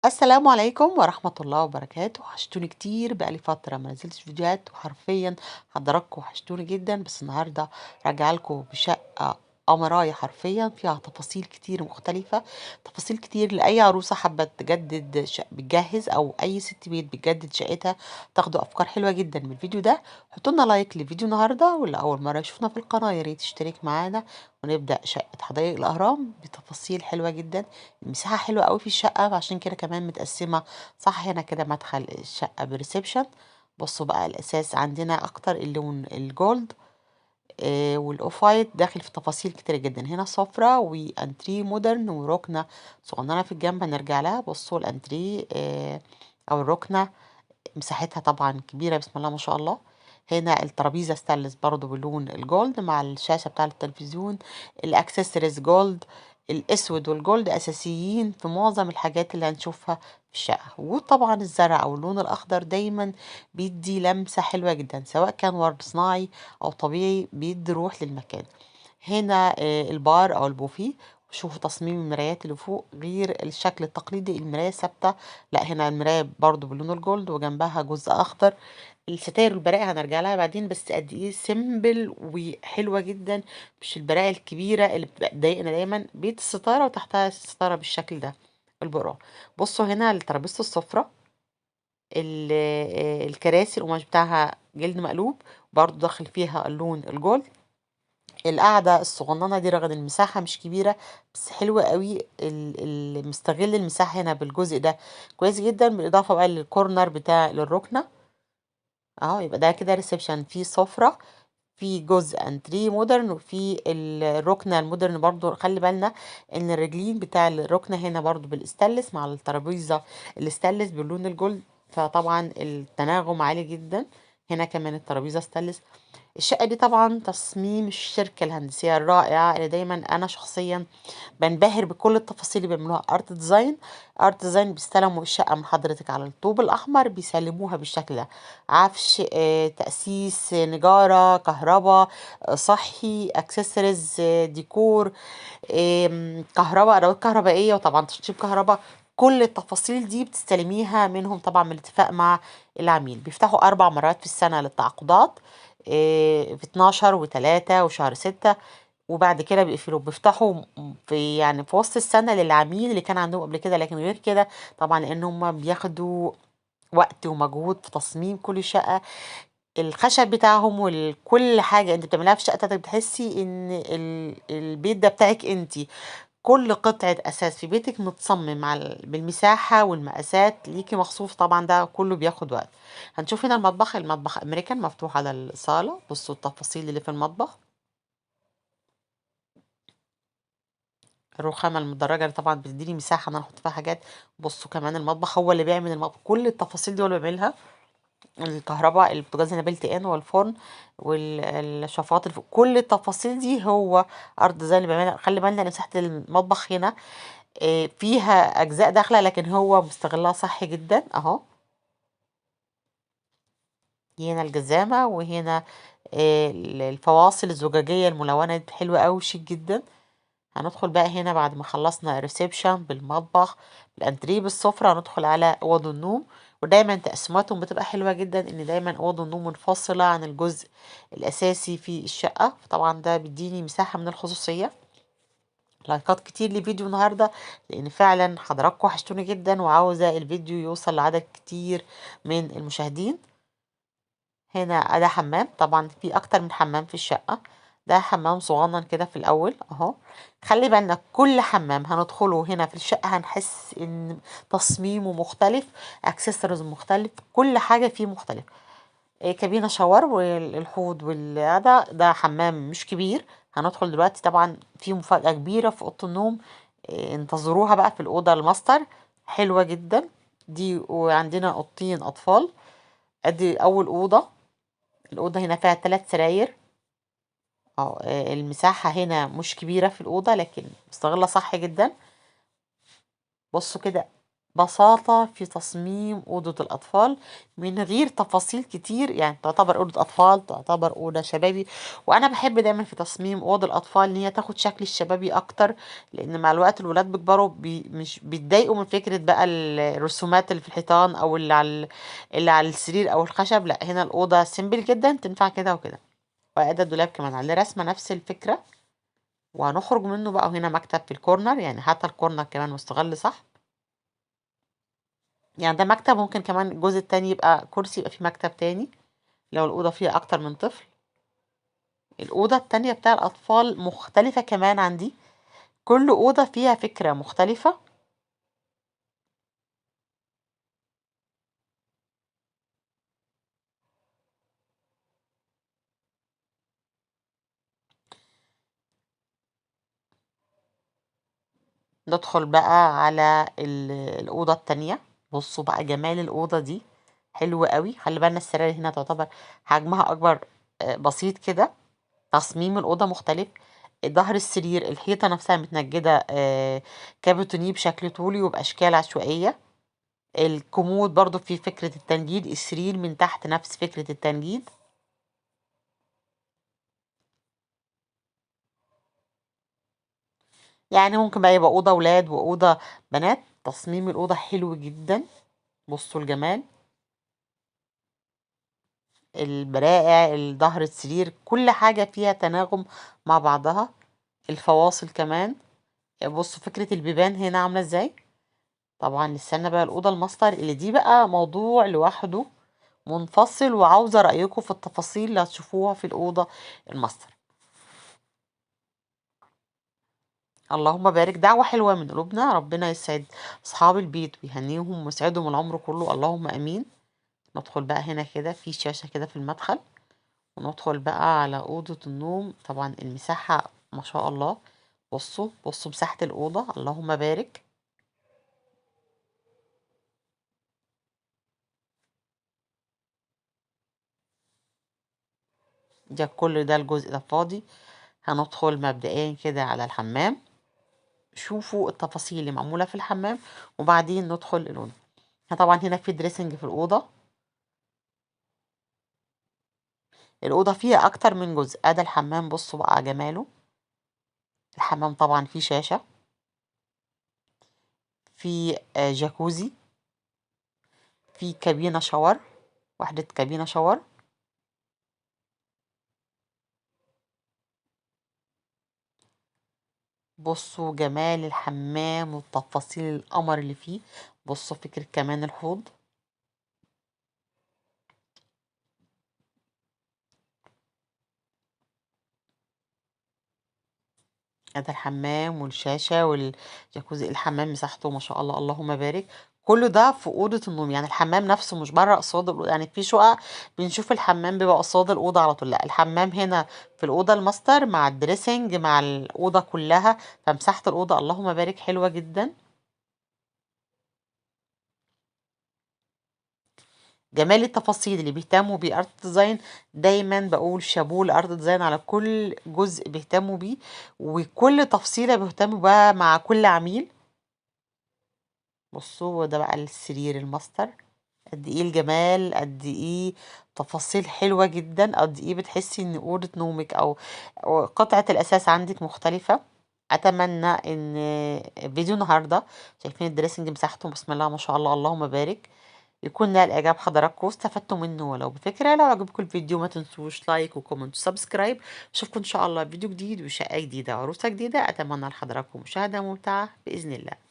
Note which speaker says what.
Speaker 1: السلام عليكم ورحمة الله وبركاته. وحشتوني كتير، بقالي فترة ما نزلتش فيديوهات، وحرفيا حضراتكم وحشتوني جدا. بس النهاردة راجعة لكم بشقة قمراية، حرفيا فيها تفاصيل كتير مختلفة، تفاصيل كتير لأي عروسة حابة تجدد بتجهز، أو أي ست بيت بتجدد شقتها. تاخدوا أفكار حلوة جدا من الفيديو ده. حطوا لنا لايك للفيديو النهاردة، واللي أول مرة يشوفنا في القناة يا ريت يشترك معانا. ونبدأ شقة حدائق الأهرام بتفاصيل حلوة جدا. المساحة حلوة قوي في الشقة، عشان كده كمان متقسمة صح. هنا كده مدخل الشقة بريسبشن. بصوا بقى، الأساس عندنا أكتر اللون الجولد، والأوف وايت داخل في تفاصيل كتيرة جدا. هنا صفرة وأنتريه مودرن وركنة صغننة في الجنب هنرجع لها. بصوا الأنتريه أو الركنة مساحتها طبعا كبيرة، بسم الله ما شاء الله. هنا الترابيزة ستانلس برضو باللون الجولد، مع الشاشة بتاع التلفزيون. الأكسسوارز جولد. الأسود والجولد أساسيين في معظم الحاجات اللي هنشوفها في الشقة. وطبعا الزرع أو اللون الأخضر دايما بيدي لمسة حلوة جدا، سواء كان ورد صناعي أو طبيعي، بيدي روح للمكان. هنا البار أو البوفيه. شوفوا تصميم المرايات اللي فوق غير الشكل التقليدي، المراية ثابتة. لا، هنا المراية برضو باللون الجولد وجنبها جزء أخضر. الستاير والبراءة هنرجع لها بعدين، بس قد ايه سيمبل وحلوة جدا. مش البراءة الكبيرة اللي بتبقى تضايقنا دايما. بيت الستارة وتحتها الستارة بالشكل ده، البراءة. بصوا هنا لترابيزة السفرة. الكراسي القماش بتاعها جلد مقلوب، برضو داخل فيها اللون الجولد. القعدة الصغننة دي رغم المساحة مش كبيرة، بس حلوة قوي. مستغل المساحة هنا بالجزء ده كويس جدا، بالإضافة بقى للكورنر بتاع للركنة. اهو يبقى ده كده ريسبشن فيه سفرة، في جزء انتريه مودرن، وفي الركنة المودرن برضو. خلي بالنا ان الرجلين بتاع الركنة هنا برضو بالاستانلس، مع الترابيزة الاستانلس باللون الجولد، فطبعا التناغم عالي جدا. هنا كمان الترابيزة ستانلس. الشقة دي طبعا تصميم الشركة الهندسية الرائعة، اللي دايما أنا شخصيا بنبهر بكل التفاصيل اللي بيعملوها. ارت ديزاين. ارت ديزاين بيستلموا الشقة من حضرتك على الطوب الأحمر، بيسلموها بالشكل ده. عفش، تأسيس، نجارة، كهرباء، صحي، اكسسوارز، ديكور، كهرباء، أدوات كهربائية، وطبعا تشطيب كهرباء. كل التفاصيل دي بتستلميها منهم طبعا بالاتفاق مع العميل. بيفتحوا 4 مرات في السنة للتعاقدات، في 12 و3 وشهر 6. وبعد كده بيقفلوا، بيفتحوا في يعني في وسط السنة للعميل اللي كان عندهم قبل كده. لكن غير كده طبعا، لأن هم بياخدوا وقت ومجهود في تصميم كل شقة. الخشب بتاعهم وكل حاجة انت بتعملها في شقتك، بتحسي ان البيت ده بتاعك انت. كل قطعة أساس في بيتك متصمم بالمساحة والمقاسات ليكي مخصوص. طبعا ده كله بياخد وقت. هنشوف هنا المطبخ أمريكان مفتوح على الصالة. بصوا التفاصيل اللي في المطبخ. الرخامة المدرجة اللي طبعا بتديني مساحة ان انا احط فيها حاجات. بصوا كمان المطبخ هو اللي بيعمل المطبخ، كل التفاصيل دي هو اللي بيعملها. الكهرباء، البوتاجاز هنا بيلت ان، والفرن والشفاط كل التفاصيل دي هو ارض زي اللي بيعملها. خلي بالنا ان مساحة المطبخ هنا فيها اجزاء داخلة، لكن هو مستغلها صح جدا. اهو هنا الجزامة، وهنا الفواصل الزجاجية الملونة دي حلوة قوي، شيك جدا. هندخل بقى هنا بعد ما خلصنا الريسبشن بالمطبخ بالانتريه بالسفرة، هندخل على اوض النوم. ودايما تقسيماتهم بتبقى حلوة جدا، ان دايما اوض النوم منفصلة عن الجزء الاساسي في الشقة. طبعا ده بيديني مساحة من الخصوصية. لايكات كتير لفيديو النهاردة، لان فعلا حضراتكم وحشتوني جدا، وعاوزة الفيديو يوصل لعدد كتير من المشاهدين. هنا ده حمام، طبعا في اكتر من حمام في الشقة. ده حمام صغنن كده في الاول اهو. خلي بالنا كل حمام هندخله هنا في الشقة هنحس ان تصميمه مختلف، اكسسوارز مختلف، كل حاجة فيه مختلف. كابينة شاور والحوض ده حمام مش كبير. هندخل دلوقتي، طبعا في مفاجأة كبيرة في أوضة النوم. انتظروها بقى في الأوضة الماستر، حلوة جدا دي. وعندنا أوضتين أطفال. ادي أول أوضة. الأوضة هنا فيها 3 سراير. اه المساحة هنا مش كبيرة في الأوضة، لكن مستغلة صح جدا. بصوا كده، بساطة في تصميم أوضة الأطفال من غير تفاصيل كتير، يعني تعتبر أوضة أطفال، تعتبر أوضة شبابي. وأنا بحب دايما في تصميم أوض الأطفال إن هي تاخد شكل الشبابي أكتر، لأن مع الوقت الولاد بيكبروا مش بيتضايقوا من فكرة بقى الرسومات اللي في الحيطان أو اللي على السرير أو الخشب. لأ، هنا الأوضة سيمبل جدا تنفع كده وكده. وأداة الدولاب كمان عليه رسمة نفس الفكرة، وهنخرج منه بقى. وهنا مكتب في الكورنر، يعني حتى الكورنر كمان مستغل صح. يعني ده مكتب، ممكن كمان الجزء التاني يبقى كرسي، يبقى فيه مكتب تاني لو الأوضة فيها أكتر من طفل. الأوضة التانية بتاع الأطفال مختلفة كمان عن دي، كل أوضة فيها فكرة مختلفة. ندخل بقى على الأوضة التانية. بصوا بقى جمال الأوضة دي، حلو قوي. خلي بالنا السراير هنا تعتبر حجمها أكبر، بسيط كده. تصميم الأوضة مختلف. ظهر السرير، الحيطة نفسها متنجدة كابوتونيه بشكل طولي وبأشكال عشوائية. الكومود برضو في فكرة التنجيد، السرير من تحت نفس فكرة التنجيد. يعني ممكن بقى يبقى أوضة ولاد وأوضة بنات. تصميم الأوضة حلو جدا. بصوا الجمال، البرائع، الظهر، السرير، كل حاجة فيها تناغم مع بعضها. الفواصل كمان. بصوا فكرة البيبان هنا عاملة ازاي. طبعا لسه بقى الأوضة الماستر اللي دي بقى موضوع لوحده منفصل، وعاوزة رأيكم في التفاصيل اللي هتشوفوها في الأوضة الماستر. اللهم بارك، دعوة حلوة من قلوبنا، ربنا يسعد أصحاب البيت ويهنيهم ويسعدهم العمر كله، اللهم أمين. ندخل بقى هنا كده في شاشة كده في المدخل، وندخل بقى على أوضة النوم. طبعا المساحة ما شاء الله. بصوا بصوا مساحة الأوضة، اللهم بارك. ده كل ده الجزء ده فاضي. هندخل مبدئيا كده على الحمام. شوفوا التفاصيل اللي معمولة في الحمام، وبعدين ندخل الأوضة. طبعا هنا في دريسنج في الأوضة. الأوضة فيها أكتر من جزء. أدا الحمام، بصوا بقى جماله. الحمام طبعا فيه شاشة، في جاكوزي، في كابينة شاور، وحدة كابينة شاور. بصوا جمال الحمام والتفاصيل القمر اللي فيه. بصوا فكرة كمان الحوض. هذا الحمام والشاشة والجاكوزي. الحمام مساحته ما شاء الله، اللهم بارك. كل ده في أوضة النوم، يعني الحمام نفسه مش بره قصاد الأوضة. يعني في شقق بنشوف الحمام بيبقى قصاد الأوضة على طول، لا الحمام هنا في الأوضة الماستر مع الدريسنج مع الأوضة كلها. فمساحة الأوضة اللهم بارك حلوة جدا. جمال التفاصيل اللي بيهتموا بيه ارت ديزاين. دايما بقول شابوه لارت ديزاين على كل جزء بيهتموا بيه، وكل تفصيلة بيهتموا بقى مع كل عميل. بصوا ده بقى السرير الماستر. قد ايه الجمال، قد ايه تفاصيل حلوة جدا، قد ايه بتحسي ان أوضة نومك أو قطعة الأساس عندك مختلفة. أتمنى ان فيديو النهاردة، شايفين الدريسنج مساحته بسم الله ما شاء الله، اللهم بارك، يكون نال إعجاب حضراتكم واستفدتوا منه ولو بفكرة. لو عجبكم الفيديو ما تنسوش لايك وكومنت وسبسكرايب. أشوفكم إن شاء الله في فيديو جديد وشقة جديدة وعروسة جديدة. أتمنى لحضراتكم مشاهدة ممتعة بإذن الله.